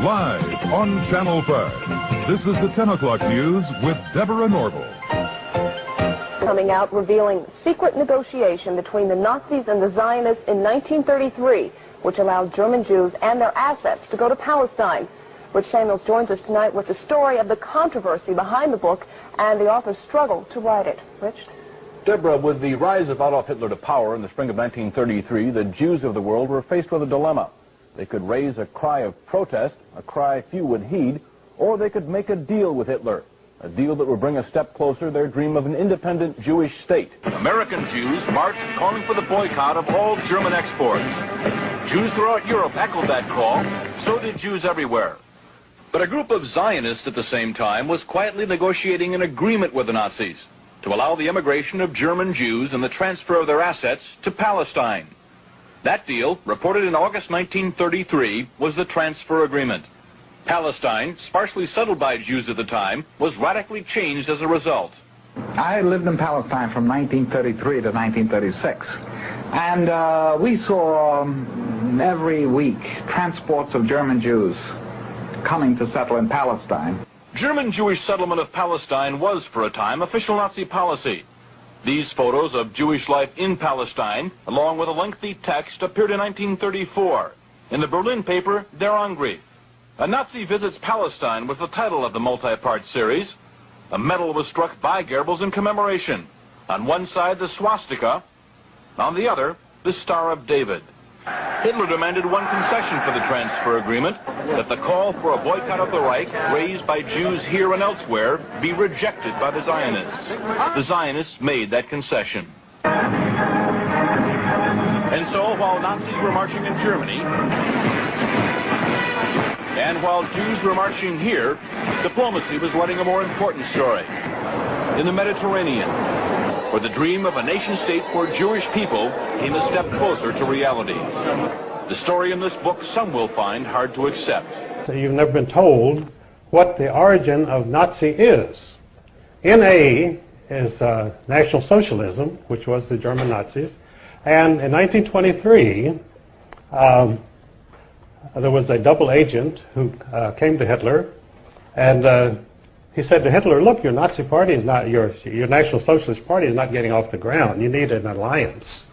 Live on Channel 5. This is the 10 o'clock news with Deborah Norville. Coming out revealing secret negotiation between the Nazis and the Zionists in 1933, which allowed German Jews and their assets to go to Palestine. Rich Samuels joins us tonight with the story of the controversy behind the book and the author's struggle to write it. Rich? Deborah, with the rise of Adolf Hitler to power in the spring of 1933, the Jews of the world were faced with a dilemma. They could raise a cry of protest, a cry few would heed, or they could make a deal with Hitler, a deal that would bring a step closer their dream of an independent Jewish state. American Jews marched calling for the boycott of all German exports. Jews throughout Europe echoed that call, so did Jews everywhere. But a group of Zionists at the same time was quietly negotiating an agreement with the Nazis to allow the immigration of German Jews and the transfer of their assets to Palestine. That deal, reported in August 1933, was the transfer agreement. Palestine, sparsely settled by Jews at the time, was radically changed as a result. I lived in Palestine from 1933 to 1936, and we saw every week transports of German Jews coming to settle in Palestine. German Jewish settlement of Palestine was, for a time, official Nazi policy. These photos of Jewish life in Palestine, along with a lengthy text, appeared in 1934 in the Berlin paper Der Angriff. A Nazi Visits Palestine was the title of the multi-part series. A medal was struck by Goebbels in commemoration. On one side, the swastika. On the other, the Star of David. Hitler demanded one concession for the transfer agreement, that the call for a boycott of the Reich, raised by Jews here and elsewhere, be rejected by the Zionists. The Zionists made that concession. And so, while Nazis were marching in Germany, and while Jews were marching here, diplomacy was writing a more important story. In the Mediterranean, where the dream of a nation-state for Jewish people came a step closer to reality. The story in this book some will find hard to accept. You've never been told what the origin of Nazi is. NA is National Socialism, which was the German Nazis, and in 1923 there was a double agent who came to Hitler, and he said to Hitler, look, your Nazi party is not, your National Socialist Party is not getting off the ground. You need an alliance.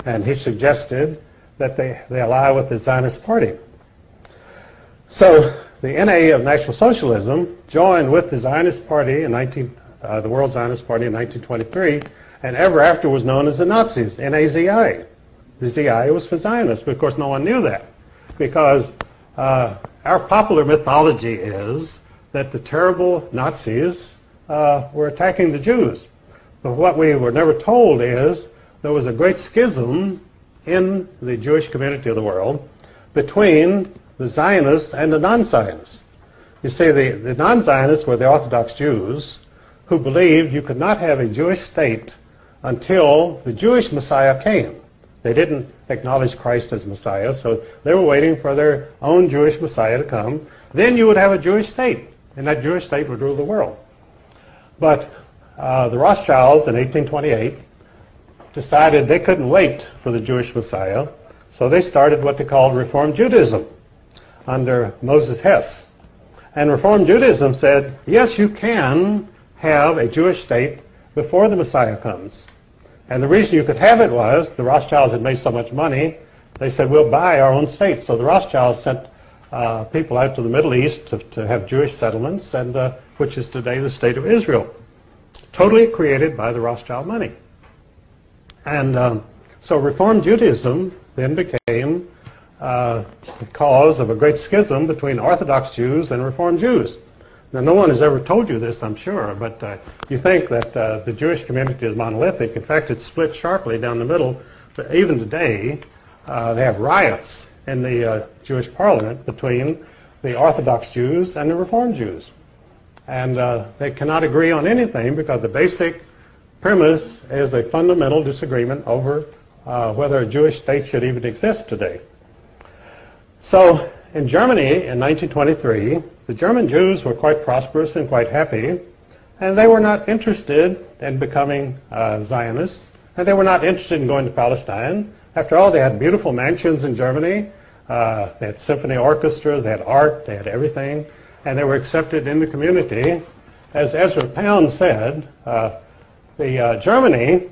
And he suggested that they ally with the Zionist Party. So the NA of National Socialism joined with the Zionist Party in the World Zionist Party in 1923, and ever after was known as the Nazis, NAZI. The ZI was for Zionists, but of course no one knew that, because our popular mythology is that the terrible Nazis were attacking the Jews. But what we were never told is there was a great schism in the Jewish community of the world between the Zionists and the non-Zionists. You see, the non-Zionists were the Orthodox Jews who believed you could not have a Jewish state until the Jewish Messiah came. They didn't acknowledge Christ as Messiah, so they were waiting for their own Jewish Messiah to come. Then you would have a Jewish state, and that Jewish state would rule the world. But the Rothschilds in 1828 decided they couldn't wait for the Jewish Messiah, so they started what they called Reform Judaism under Moses Hess. And Reform Judaism said, yes, you can have a Jewish state before the Messiah comes. And the reason you could have it was the Rothschilds had made so much money, they said, we'll buy our own state. So the Rothschilds sent people out to the Middle East to have Jewish settlements, and which is today the state of Israel, totally created by the Rothschild money. And so Reform Judaism then became the cause of a great schism between Orthodox Jews and Reform Jews. Now, no one has ever told you this, I'm sure, but you think that the Jewish community is monolithic. In fact, it's split sharply down the middle. But even today, they have riots in the Jewish parliament between the Orthodox Jews and the Reform Jews. And they cannot agree on anything because the basic premise is a fundamental disagreement over whether a Jewish state should even exist today. So in Germany in 1923, the German Jews were quite prosperous and quite happy, and they were not interested in becoming Zionists, and they were not interested in going to Palestine. After all, they had beautiful mansions in Germany. They had symphony orchestras, they had art, they had everything, and they were accepted in the community. As Ezra Pound said, Germany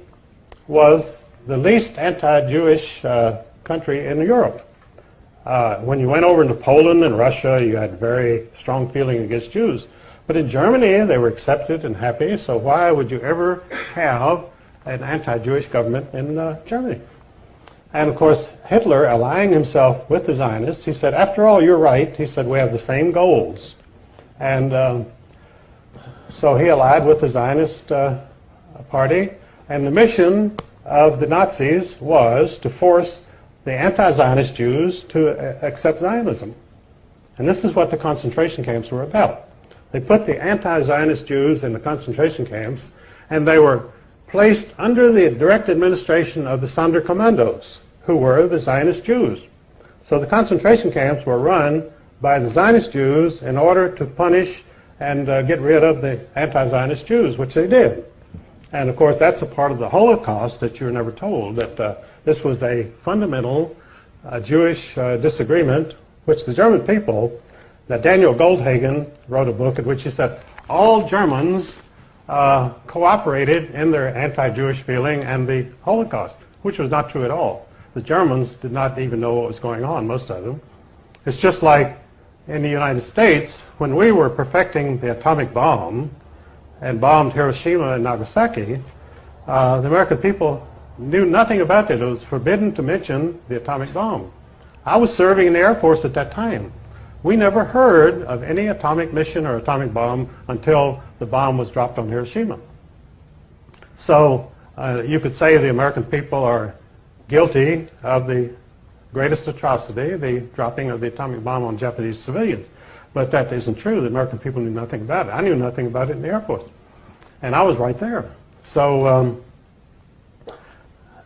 was the least anti-Jewish country in Europe. When you went over into Poland and Russia, you had very strong feeling against Jews. But in Germany, they were accepted and happy, so why would you ever have an anti-Jewish government in Germany? And of course, Hitler, allying himself with the Zionists, he said, after all, you're right. He said, we have the same goals. And so he allied with the Zionist party, and the mission of the Nazis was to force the anti-Zionist Jews to accept Zionism. And this is what the concentration camps were about. They put the anti-Zionist Jews in the concentration camps, and they were placed under the direct administration of the Sonderkommandos, who were the Zionist Jews. So the concentration camps were run by the Zionist Jews in order to punish and get rid of the anti-Zionist Jews, which they did. And of course, that's a part of the Holocaust that you're never told, that this was a fundamental Jewish disagreement, which the German people, that Daniel Goldhagen wrote a book in which he said all Germans cooperated in their anti-Jewish feeling and the Holocaust, which was not true at all. The Germans did not even know what was going on, most of them. It's just like in the United States, when we were perfecting the atomic bomb and bombed Hiroshima and Nagasaki, the American people knew nothing about it. It was forbidden to mention the atomic bomb. I was serving in the Air Force at that time. We never heard of any atomic mission or atomic bomb until the bomb was dropped on Hiroshima. So you could say the American people are guilty of the greatest atrocity, the dropping of the atomic bomb on Japanese civilians. But that isn't true. The American people knew nothing about it. I knew nothing about it in the Air Force. And I was right there. So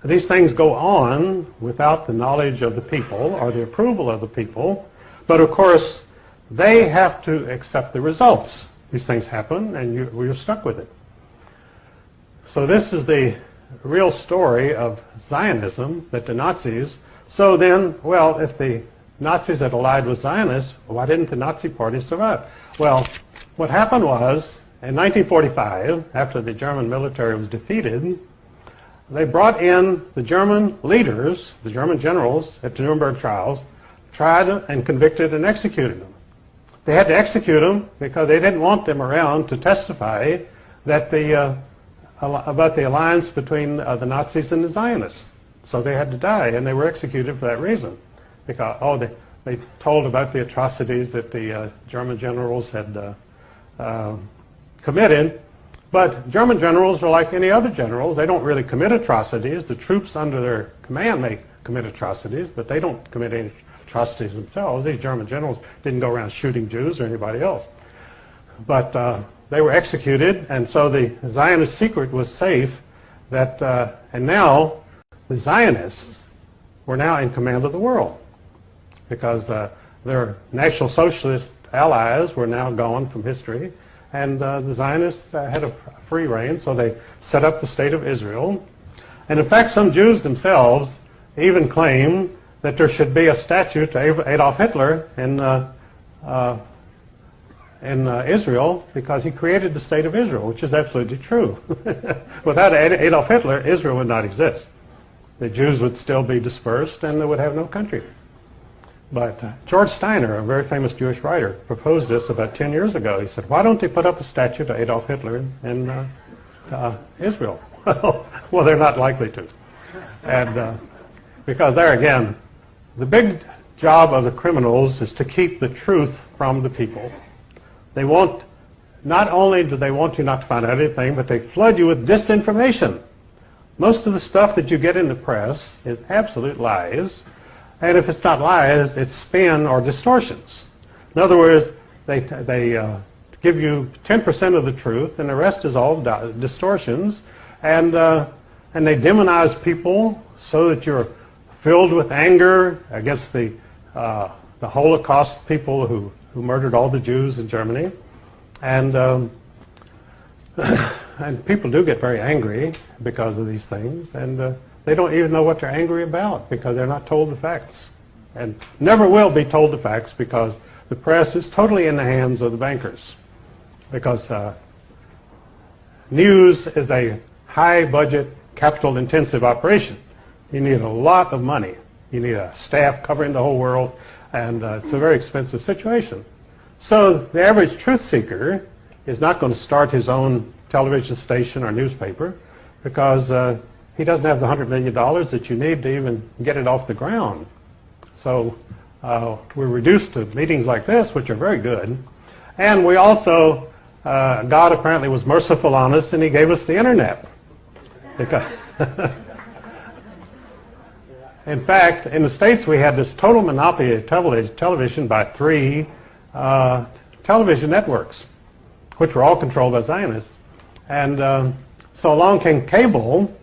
these things go on without the knowledge of the people or the approval of the people. But of course, they have to accept the results. These things happen, and you're stuck with it. So this is the real story of Zionism, that the Nazis. So then, well, if the Nazis had allied with Zionists, why didn't the Nazi party survive? Well, what happened was, in 1945, after the German military was defeated, they brought in the German leaders, the German generals, at the Nuremberg trials, tried and convicted and executed them. They had to execute them because they didn't want them around to testify that about the alliance between the Nazis and the Zionists. So they had to die, and they were executed for that reason. Because, they told about the atrocities that the German generals had committed. But German generals are like any other generals. They don't really commit atrocities. The troops under their command may commit atrocities, but they don't commit any atrocities themselves. These German generals didn't go around shooting Jews or anybody else. But they were executed, and so the Zionist secret was safe. And now the Zionists were now in command of the world because their National Socialist allies were now gone from history, and the Zionists had a free reign, so they set up the State of Israel. And in fact, some Jews themselves even claim that there should be a statue to Adolf Hitler in Israel because he created the State of Israel, which is absolutely true. Without Adolf Hitler, Israel would not exist. The Jews would still be dispersed and they would have no country. But George Steiner, a very famous Jewish writer, proposed this about 10 years ago. He said, why don't they put up a statue to Adolf Hitler in Israel? Well, they're not likely to. And because there again, the big job of the criminals is to keep the truth from the people. They want, not only do they want you not to find out anything, but they flood you with disinformation. Most of the stuff that you get in the press is absolute lies. And if it's not lies, it's spin or distortions. In other words, they give you 10% of the truth, and the rest is all distortions. And they demonize people so that you're filled with anger against the Holocaust people who murdered all the Jews in Germany. And people do get very angry because of these things. And they don't even know what they're angry about because they're not told the facts. and never will be told the facts, because the press is totally in the hands of the bankers. Because news is a high-budget, capital-intensive operation. You need a lot of money. You need a staff covering the whole world, and it's a very expensive situation. So the average truth seeker is not going to start his own television station or newspaper, because he doesn't have the $100 million that you need to even get it off the ground. So we're reduced to meetings like this, which are very good. And we also, God apparently was merciful on us, and he gave us the internet. Because in fact, in the States, we had this total monopoly of television by 3 television networks, which were all controlled by Zionists. And so along came cable,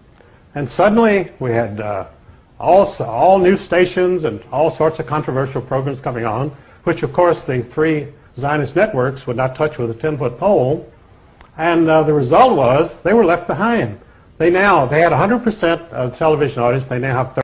and suddenly we had all new stations and all sorts of controversial programs coming on, which of course the 3 Zionist networks would not touch with a 10-foot pole. And the result was they were left behind. They had 100% of the television audience. They now have